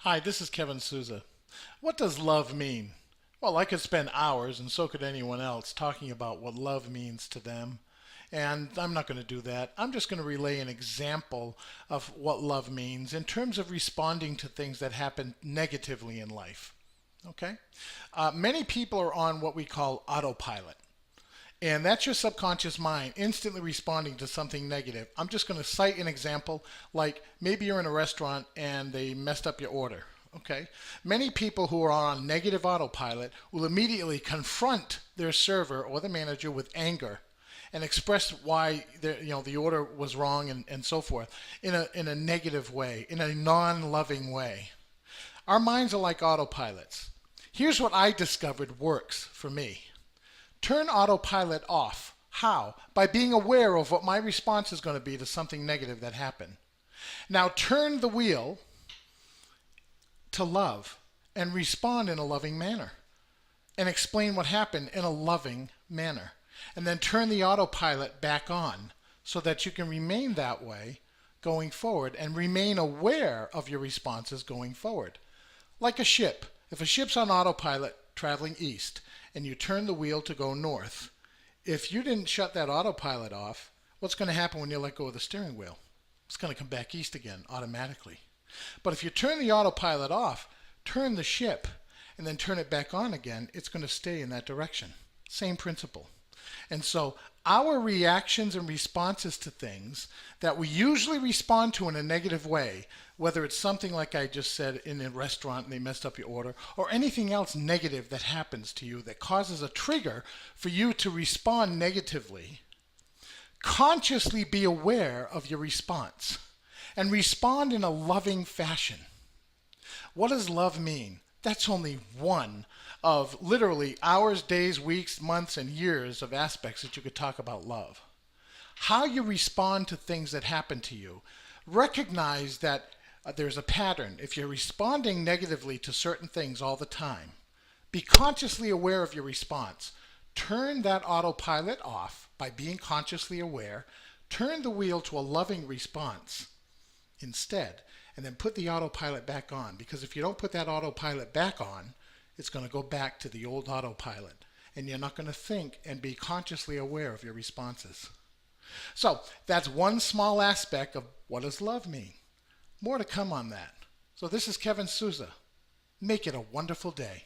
Hi, this is Kevin Souza. What does love mean? Well, I could spend hours, and so could anyone else, talking about what love means to them. And I'm not going to do that. I'm just going to relay an example of what love means in terms of responding to things that happen negatively in life. Okay? Many people are on what we call autopilot. And that's your subconscious mind instantly responding to something negative. I'm just going to cite an example like maybe you're in a restaurant and they messed up your order. Okay. Many people who are on negative autopilot will immediately confront their server or the manager with anger and express why the order was wrong and so forth in a negative way, in a non-loving way. Our minds are like autopilots. Here's what I discovered works for me. Turn autopilot off. How? By being aware of what my response is going to be to something negative that happened. Now turn the wheel to love and respond in a loving manner and explain what happened in a loving manner. And then turn the autopilot back on so that you can remain that way going forward and remain aware of your responses going forward. Like a ship. If a ship's on autopilot traveling east and you turn the wheel to go north, if you didn't shut that autopilot off, what's going to happen when you let go of the steering wheel? It's going to come back east again automatically. But if you turn the autopilot off, turn the ship, and then turn it back on again, it's going to stay in that direction. Same principle. And so our reactions and responses to things that we usually respond to in a negative way, whether it's something like I just said in a restaurant and they messed up your order, or anything else negative that happens to you that causes a trigger for you to respond negatively, consciously be aware of your response and respond in a loving fashion. What does love mean? That's only one of literally hours, days, weeks, months, and years of aspects that you could talk about love. How you respond to things that happen to you. Recognize that there's a pattern. If you're responding negatively to certain things all the time, be consciously aware of your response. Turn that autopilot off by being consciously aware. Turn the wheel to a loving response instead, and then put the autopilot back on, because if you don't put that autopilot back on, it's going to go back to the old autopilot and you're not going to think and be consciously aware of your responses. So that's one small aspect of what does love mean. More to come on that. So this is Kevin Souza. Make it a wonderful day.